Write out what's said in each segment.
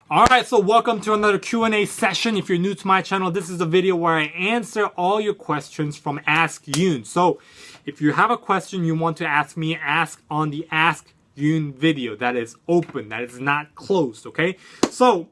Alright, so welcome to another Q&A session. If you're new to my channel, this is the video where I answer all your questions from Ask Yoon. So, if you have a question you want to ask me, ask on the Ask Yoon video. That is open, that is not closed, okay? So,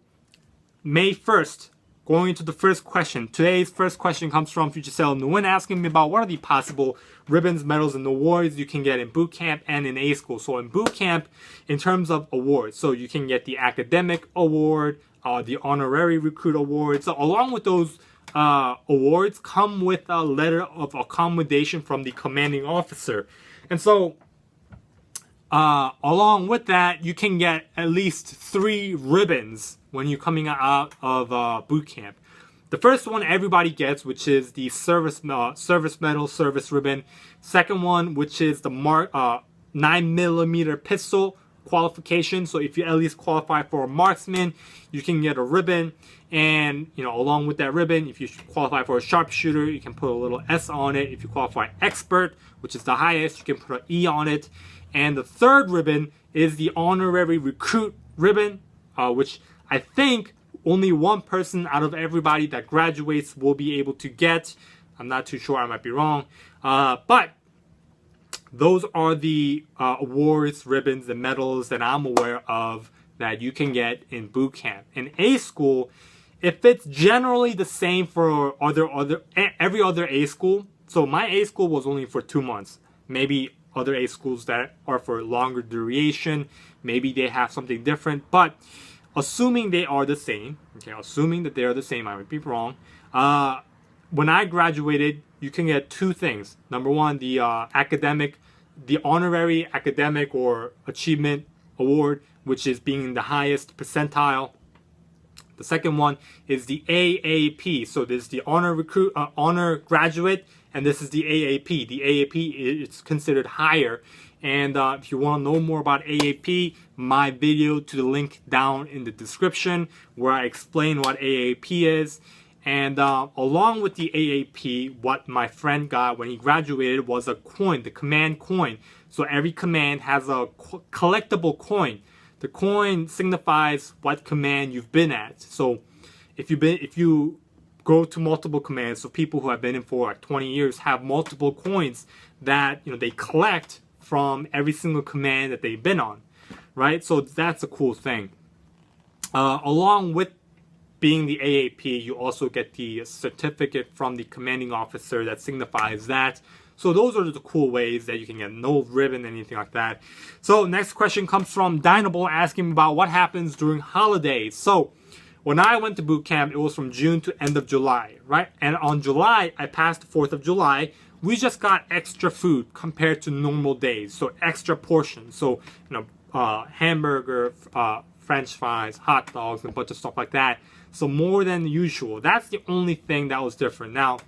May 1st, going into the first question. Today's first question comes from Future Sailor Nguyen asking me about what are the possible ribbons, medals, and awards you can get in boot camp and in A school. So in boot camp, in terms of awards, so you can get the academic award, the honorary recruit award. So along with those awards come with a letter of accommodation from the commanding officer. And so along with that, you can get at least 3 ribbons when you're coming out of boot camp. The first one everybody gets, which is the service medal, service ribbon. Second one, which is the 9mm pistol qualification. So if you at least qualify for a marksman, you can get a ribbon. And along with that ribbon, if you qualify for a sharpshooter, you can put a little S on it. If you qualify expert, which is the highest, you can put an E on it. And the third ribbon is the honorary recruit ribbon, which I think only one person out of everybody that graduates will be able to get. I'm not too sure, I might be wrong. But those are the awards, ribbons, and medals that I'm aware of that you can get in boot camp. In A school, if it's generally the same for every other A school, so my A school was only for 2 months. Maybe other A schools that are for longer duration, maybe they have something different, but assuming they are the same, okay, assuming that they are the same, I might be wrong. When I graduated, you can get 2 things. Number one, the honorary academic or achievement award, which is being in the highest percentile. The second one is the AAP. So there's the honor graduate, and this is the AAP. The AAP is considered higher. And if you want to know more about AAP, my video to the link down in the description where I explain what AAP is. And along with the AAP, what my friend got when he graduated was a coin, the command coin. So every command has a collectible coin. The coin signifies what command you've been at. So if you go to multiple commands, so people who have been in for like 20 years have multiple coins that they collect from every single command that they've been on, right? So that's a cool thing. Along with being the AAP, you also get the certificate from the commanding officer that signifies that. So those are the cool ways that you can get no ribbon, anything like that. So next question comes from Dyinobal asking about what happens during holidays. So when I went to boot camp, it was from June to end of July, right? And on July, I passed the 4th of July. We just got extra food compared to normal days. So extra portions. So, hamburger, French fries, hot dogs, and a bunch of stuff like that. So more than usual. That's the only thing that was different. Now,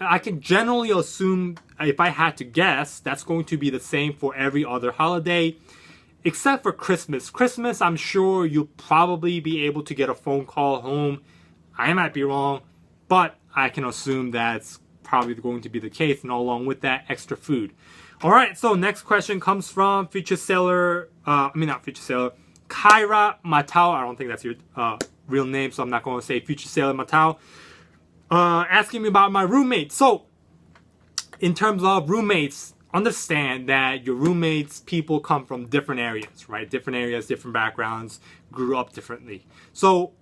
I can generally assume, if I had to guess, that's going to be the same for every other holiday. Except for Christmas. Christmas, I'm sure you'll probably be able to get a phone call home. I might be wrong, but I can assume that's probably going to be the case, and along with that, extra food. Alright, so next question comes from Future Sailor, not Future Sailor, Kairya Matou. I don't think that's your real name, so I'm not going to say Future Sailor Matou. Asking me about my roommates. So, in terms of roommates, understand that your roommates, people come from different areas, right? Different areas, different backgrounds, grew up differently. So,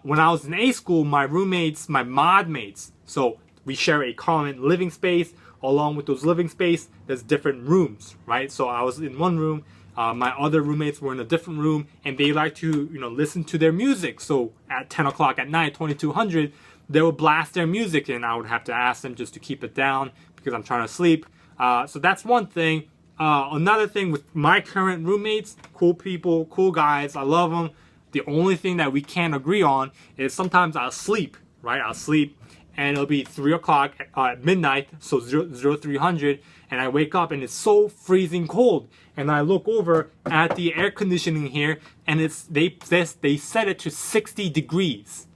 when I was in A school, my roommates, my mod mates, so we share a common living space. Along with those living space, there's different rooms, right? So I was in one room, my other roommates were in a different room, and they like to, listen to their music. So at 10 o'clock at night, 2200, they would blast their music, and I would have to ask them just to keep it down because I'm trying to sleep. So that's one thing. Another thing with my current roommates, cool people, cool guys, I love them. The only thing that we can't agree on is sometimes I'll sleep, right? I'll sleep. And it'll be 3 o'clock at midnight, so 0300, and I wake up and it's so freezing cold. And I look over at the air conditioning here, and they set it to 60 degrees,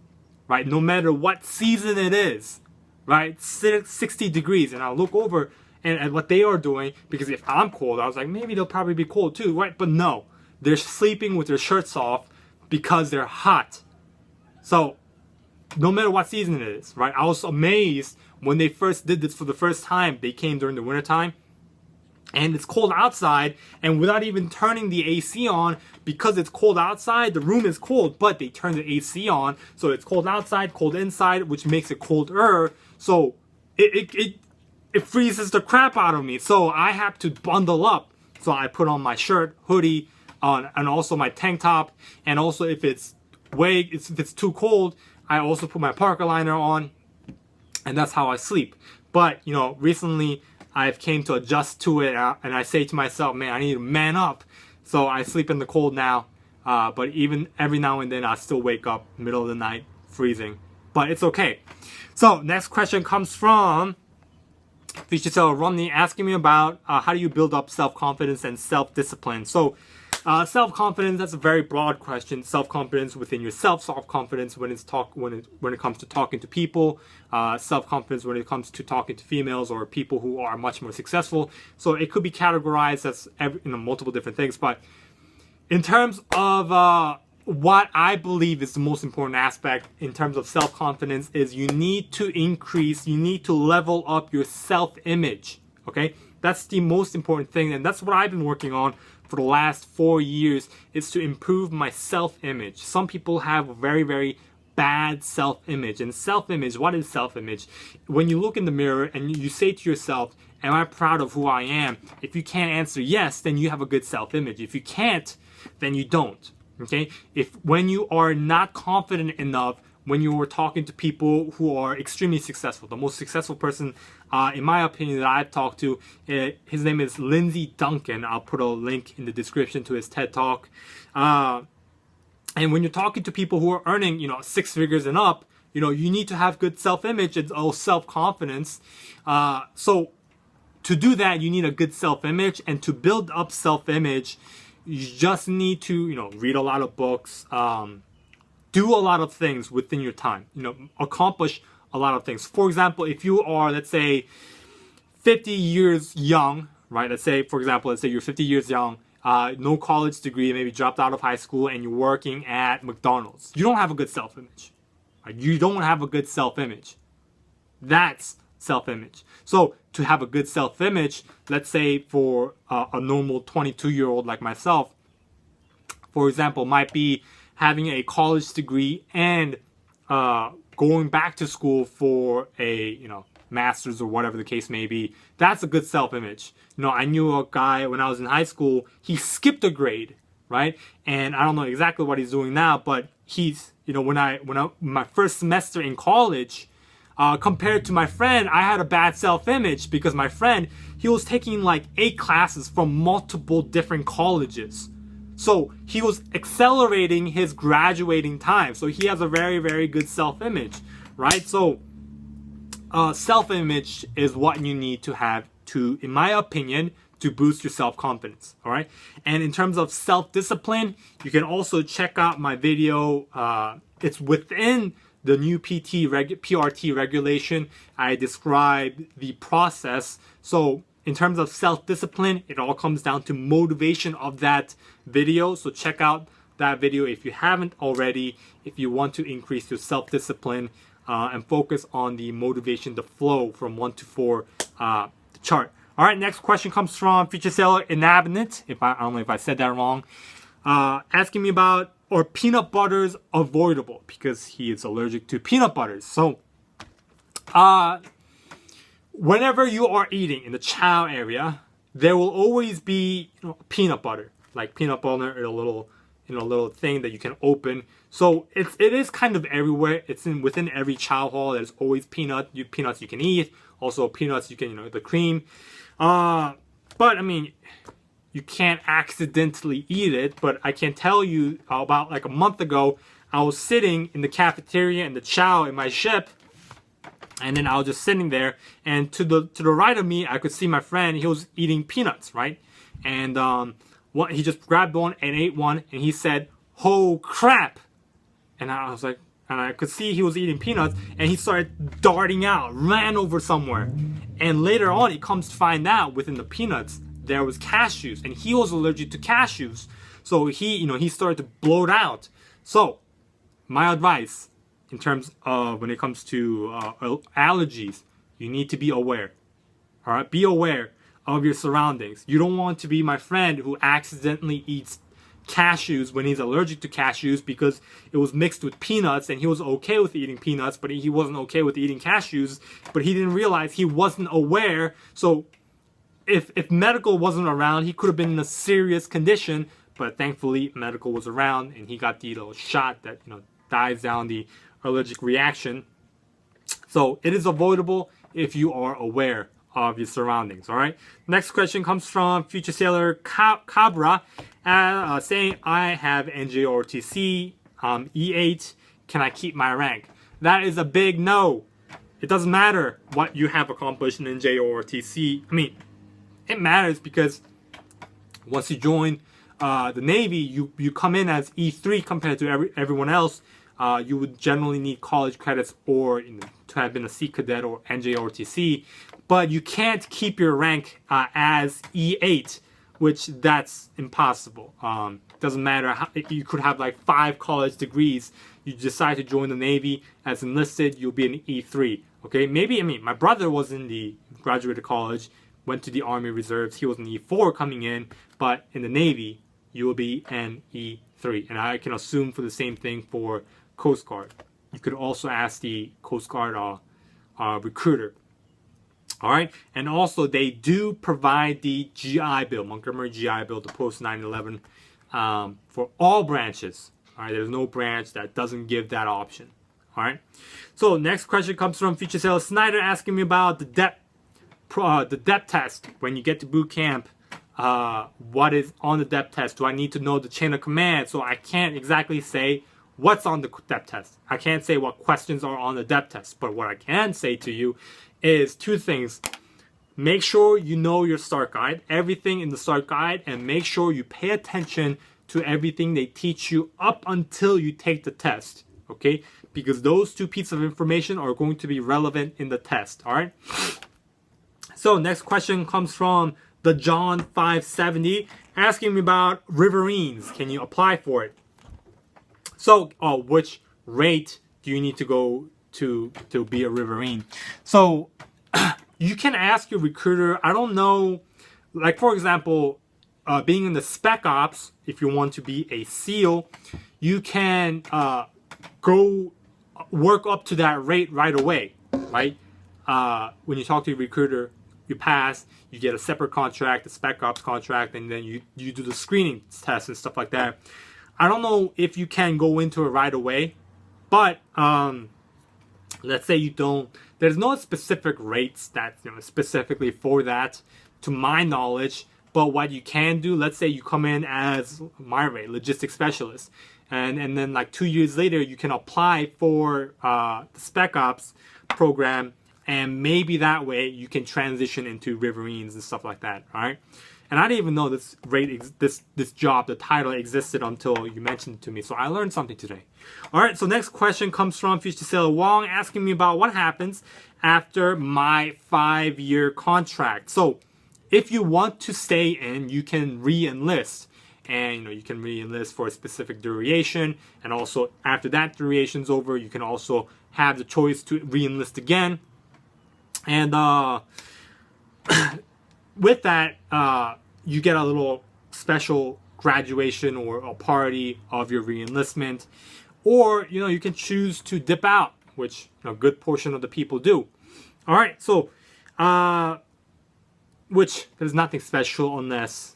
right? No matter what season it is, right? 60 degrees, and I look over and what they are doing, because if I'm cold, I was like, maybe they'll probably be cold too, right? But no, they're sleeping with their shirts off, because they're hot. So no matter what season it is, right? I was amazed when they first did this for the first time. They came during the wintertime, and it's cold outside, and without even turning the AC on, because it's cold outside, the room is cold, but they turn the AC on, so it's cold outside, cold inside, which makes it colder. So it freezes the crap out of me. So I have to bundle up. So I put on my shirt, hoodie, and also my tank top, and also if it's too cold, I also put my parka liner on, and that's how I sleep. But you know, recently I've came to adjust to it, and I say to myself, man, I need to man up. So I sleep in the cold now, but even every now and then I still wake up middle of the night freezing, but it's okay. So next question comes from feature seller Rumney, asking me about how do you build up self-confidence and self-discipline. So self-confidence, that's a very broad question. Self-confidence within yourself, self-confidence when it comes to talking to people, self-confidence when it comes to talking to females or people who are much more successful. So it could be categorized as multiple different things. But in terms of what I believe is the most important aspect in terms of self-confidence is you need to level up your self-image. Okay, that's the most important thing, and that's what I've been working on for the last 4 years, is to improve my self-image. Some people have a very, very bad self-image. And self-image, what is self-image? When you look in the mirror and you say to yourself, am I proud of who I am? If you can't answer yes, then you have a good self-image. If you can't, then you don't. Okay? When you are not confident enough, when you are talking to people who are extremely successful, the most successful person, in my opinion, that I've talked to, his name is Lindsey Duncan. I'll put a link in the description to his TED Talk. And when you're talking to people who are earning, 6 figures and up, you need to have good self-image and self-confidence. So to do that, you need a good self-image, and to build up self-image, you just need to, read a lot of books, do a lot of things within your time, accomplish a lot of things. For example, if you are, let's say, 50 years young, right? Let's say you're 50 years young, no college degree, maybe dropped out of high school, and you're working at McDonald's. You don't have a good self-image. Right? You don't have a good self-image. That's self-image. So to have a good self-image, let's say for a normal 22-year-old like myself, for example, might be having a college degree and going back to school for a master's or whatever the case may be. That's a good self-image. I knew a guy when I was in high school. He skipped a grade, right? And I don't know exactly what he's doing now, but he's when my first semester in college, compared to my friend, I had a bad self-image because my friend, he was taking like 8 classes from multiple different colleges. So he was accelerating his graduating time. So he has a very, very good self-image, right? So self-image is what you need to have to, in my opinion, to boost your self-confidence, all right? And in terms of self-discipline, you can also check out my video. It's within the new PRT regulation. I describe the process. So in terms of self-discipline, it all comes down to motivation of that video. So check out that video if you haven't already, if you want to increase your self-discipline and focus on the motivation, the flow from 1 to 4 the chart. All right, next question comes from feature seller Inabinet. I don't know if I said that wrong. Asking me about, are peanut butters avoidable? Because he is allergic to peanut butters. So, whenever you are eating in the chow area, there will always be peanut butter, like peanut butter in a little thing that you can open. So it is kind of everywhere. It's within every chow hall. There's always peanuts you can eat. Also peanuts you can the cream. But I mean, you can't accidentally eat it. But I can tell you about like a month ago, I was sitting in the cafeteria in the chow in my ship. And then I was just sitting there, and to the right of me, I could see my friend. He was eating peanuts, right? And he just grabbed one and ate one, and he said, "Oh crap!" And I was like, and I could see he was eating peanuts, and he started darting out, ran over somewhere. And later on, he comes to find out within the peanuts there was cashews, and he was allergic to cashews. So he started to bloat out. So, my advice in terms of when it comes to allergies, you need to be aware. All right, be aware of your surroundings. You don't want to be my friend who accidentally eats cashews when he's allergic to cashews because it was mixed with peanuts and he was okay with eating peanuts, but he wasn't okay with eating cashews, but he didn't realize, he wasn't aware. So if medical wasn't around, he could have been in a serious condition, but thankfully medical was around and he got the little shot that, you know, dies down the allergic reaction. So it is avoidable if you are aware of your surroundings. All right. Next question comes from future sailor Kabra, saying, I have NJROTC E8. Can I keep my rank? That is a big no. It doesn't matter what you have accomplished in NJROTC. I mean, it matters because once you join the Navy, you come in as E3 compared to everyone else. You would generally need college credits or, you know, to have been a Sea Cadet or NJROTC, but you can't keep your rank as E8, which that's impossible. Doesn't matter how, you could have like 5 college degrees. You decide to join the Navy as enlisted, you'll be an E3. Okay, maybe, I mean, my brother was in the graduated college, went to the Army Reserves. He was an E4 coming in, but in the Navy, you will be an E3. And I can assume for the same thing for Coast Guard. You could also ask the Coast Guard recruiter. All right, and also they do provide the GI Bill, Montgomery GI Bill, the post 9/11, for all branches. All right, there's no branch that doesn't give that option. All right, so next question comes from future sailor Snyder, asking me about the depth test. When you get to boot camp, what is on the depth test? Do I need to know the chain of command? So I can't exactly say what's on the depth test. I can't say what questions are on the depth test, but what I can say to you is 2 things. Make sure you know your start guide, everything in the start guide, and make sure you pay attention to everything they teach you up until you take the test, okay? Because those 2 pieces of information are going to be relevant in the test, all right? So next question comes from the John 570, asking me about Riverines. Can you apply for it? So, which rate do you need to go to be a Riverine? So, you can ask your recruiter. I don't know, like for example, being in the Spec Ops, if you want to be a SEAL, you can go work up to that rate right away, right? When you talk to your recruiter, you pass, you get a separate contract, a Spec Ops contract, and then you do the screening test and stuff like that. I don't know if you can go into it right away, but let's say you don't. There's no specific rates that, you know, specifically for that, to my knowledge. But what you can do, let's say you come in as my rate, logistics specialist, and then like 2 years later you can apply for the Spec Ops program, and maybe that way you can transition into Riverines and stuff like that. All right. And I didn't even know this this job, the title existed until you mentioned it to me. So I learned something today. All right, so next question comes from future sailor Wong, asking me about what happens after my 5-year contract. So if you want to stay in, you can re-enlist. And, you know, you can re-enlist for a specific duration. And also after that duration's over, you can also have the choice to re-enlist again. And with that, you get a little special graduation or a party of your re-enlistment, or, you know, you can choose to dip out, which, you know, a good portion of the people do. All right, so which there's nothing special unless,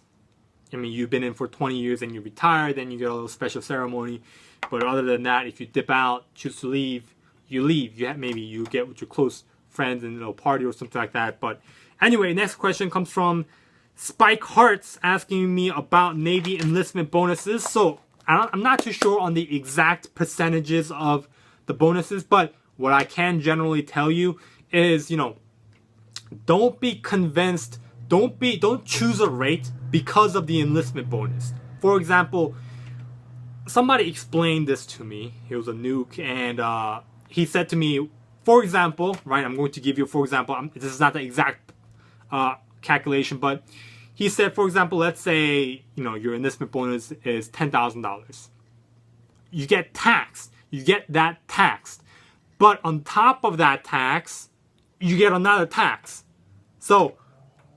I mean, you've been in for 20 years and you retire, then you get a little special ceremony. But other than that, if you dip out, choose to leave, you leave. Maybe you get with your close friends and, you know, party or something like that. But anyway, next question comes from Spyke Hearts, asking me about Navy enlistment bonuses. So I'm not too sure on the exact percentages of the bonuses, but what I can generally tell you is, you know, don't be convinced, don't choose a rate because of the enlistment bonus. For example, somebody explained this to me. He was a nuke, and he said to me, for example, right, I'm going to give you, for example, this is not the exact calculation, but he said, for example, let's say, you know, your enlistment bonus is $10,000. you get taxed. You get that taxed. But on top of that tax, you get another tax. So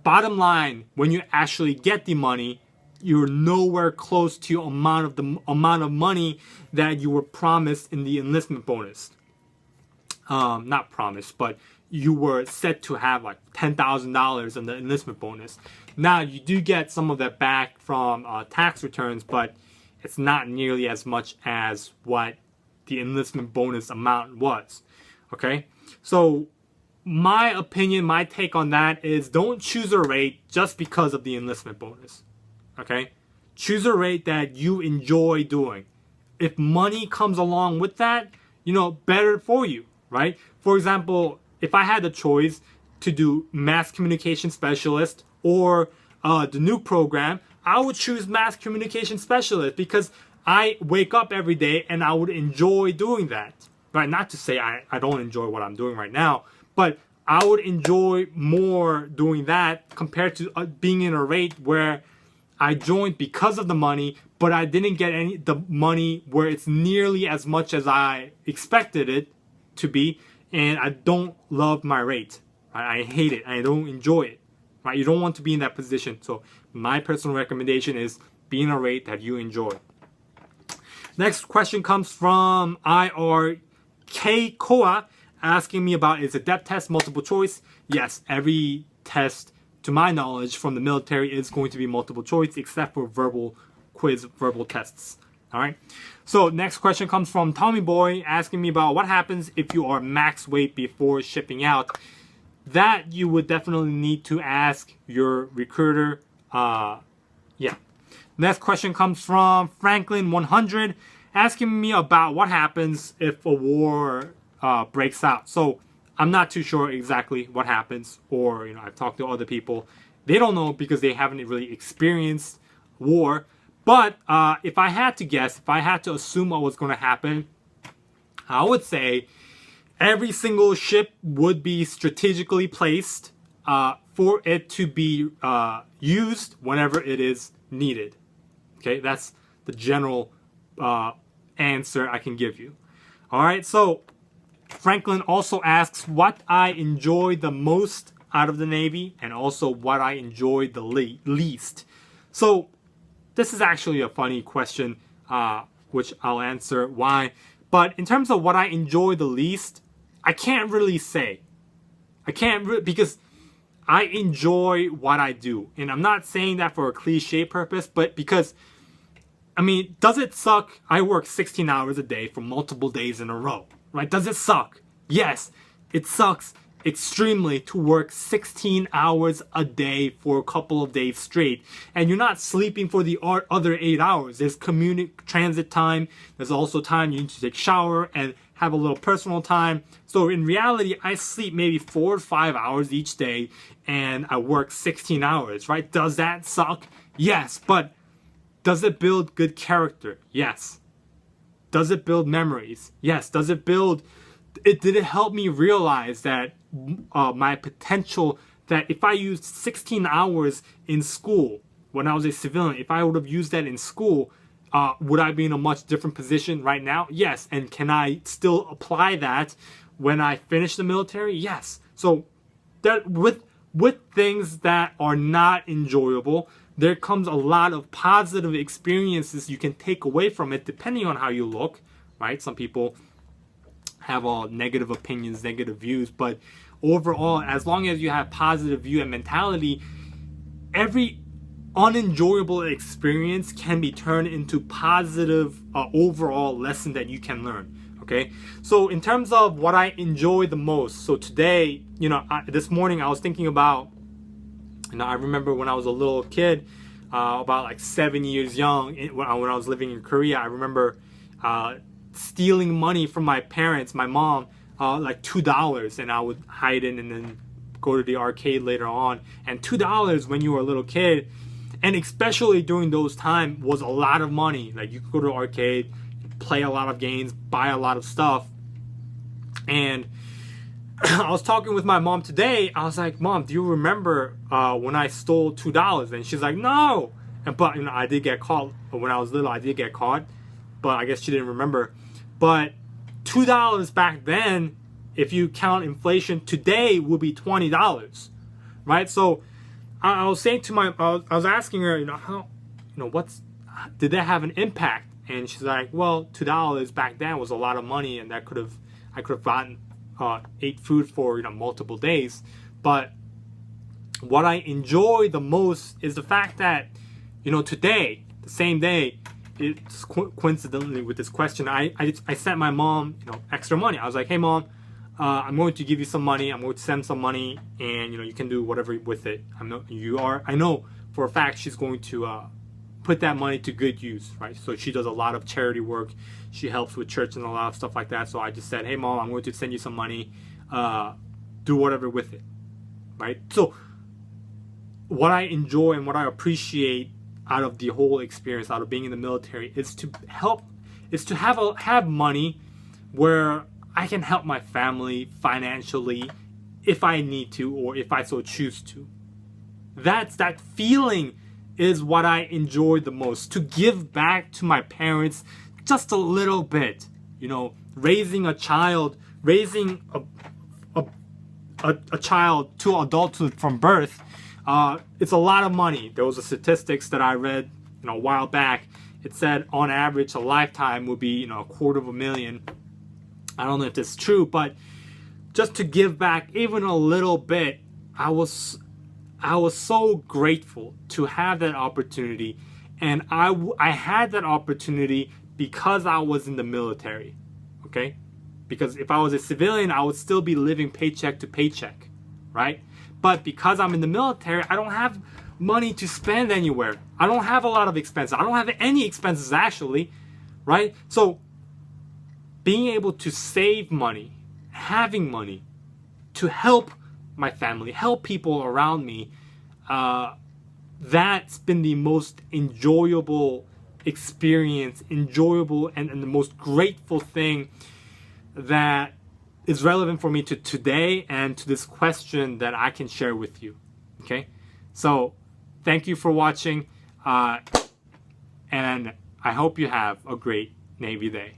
bottom line, when you actually get the money, you're nowhere close to the amount of money that you were promised in the enlistment bonus. Not promised, but you were set to have like $10,000 in the enlistment bonus. Now you do get some of that back from tax returns, but it's not nearly as much as what the enlistment bonus amount was. Okay, so my opinion, my take on that is don't choose a rate just because of the enlistment bonus. Okay, choose a rate that you enjoy doing. If money comes along with that, better for you, right? For example, if I had the choice to do mass communication specialist or the new program, I would choose mass communication specialist because I wake up every day and I would enjoy doing that, right? Not to say I don't enjoy what I'm doing right now, but I would enjoy more doing that compared to being in a rate where I joined because of the money, but I didn't get the money where it's nearly as much as I expected it to be, and I don't love my rate. Right? I hate it. I don't enjoy it. Right? You don't want to be in that position. So my personal recommendation is be in a rate that you enjoy. Next question comes from I.R.Kaikoa asking me about, is a depth test multiple choice? Yes, every test, to my knowledge, from the military is going to be multiple choice except for verbal tests. All right. So next question comes from TommyBoy asking me about what happens if you are max weight before shipping out. That you would definitely need to ask your recruiter. Next question comes from Franklin100 asking me about what happens if a war breaks out. So I'm not too sure exactly what happens, or I've talked to other people. They don't know because they haven't really experienced war. But if I had to guess, if I had to assume what was going to happen, I would say every single ship would be strategically placed for it to be used whenever it is needed. Okay, that's the general answer I can give you. All right, so Franklin also asks what I enjoy the most out of the Navy and also what I enjoy the least. So this is actually a funny question, which I'll answer why. But in terms of what I enjoy the least, I can't really say. Because I enjoy what I do. And I'm not saying that for a cliche purpose, but because, does it suck? I work 16 hours a day for multiple days in a row, right? Does it suck? Yes, it sucks extremely to work 16 hours a day for a couple of days straight. And you're not sleeping for the other 8 hours. There's transit time. There's also time you need to take a shower and have a little personal time. So in reality, I sleep maybe 4 or 5 hours each day and I work 16 hours, right? Does that suck? Yes, but does it build good character? Yes. Does it build memories? Yes. Did it help me realize that my potential, that if I used 16 hours in school when I was a civilian, if I would have used that in school, would I be in a much different position right now? Yes. And can I still apply that when I finish the military? Yes. So that with things that are not enjoyable, there comes a lot of positive experiences you can take away from it depending on how you look, right? Some people have all negative opinions, negative views, but overall, as long as you have positive view and mentality, every unenjoyable experience can be turned into positive overall lesson that you can learn. Okay, so in terms of what I enjoy the most, so today, this morning I was thinking about, I remember when I was a little kid, about like 7 years young, when I was living in Korea, I remember stealing money from my parents, my mom, like $2, and I would hide it and then go to the arcade later on. And $2 when you were a little kid, and especially during those times, was a lot of money. Like you could go to the arcade, play a lot of games, buy a lot of stuff. And I was talking with my mom today. I was like, Mom, do you remember when I stole $2? And she's like, no. But I did get caught. When I was little, I did get caught. but I guess she didn't remember. But $2 back then, if you count inflation, today would be $20, right? So I was saying to I was asking her, how, did that have an impact? And she's like, well, $2 back then was a lot of money, and I could have gotten ate food for multiple days. But what I enjoy the most is the fact that today, the same day, it's coincidentally with this question, I sent my mom extra money. I was like, hey mom, I'm going to give you some money. I'm going to send some money, and you can do whatever with it. I know for a fact she's going to put that money to good use, right? So she does a lot of charity work. She helps with church and a lot of stuff like that. So I just said, hey mom, I'm going to send you some money. Do whatever with it, right? So what I enjoy and what I appreciate out of the whole experience, out of being in the military, is to have money where I can help my family financially if I need to, or if I so choose to. That feeling is what I enjoy the most. To give back to my parents just a little bit. Raising a child, raising a child to adulthood from birth, it's a lot of money. There was a statistics that I read a while back. It said on average a lifetime would be $250,000. I don't know if that's true, but just to give back even a little bit, I was so grateful to have that opportunity. And I had that opportunity because I was in the military, okay? Because if I was a civilian, I would still be living paycheck to paycheck, right? But because I'm in the military, I don't have money to spend anywhere. I don't have a lot of expenses. I don't have any expenses actually, right? So being able to save money, having money to help my family, help people around me, that's been the most enjoyable experience, and the most grateful thing that is relevant for me to today and to this question that I can share with you. Okay, so thank you for watching, and I hope you have a great Navy day.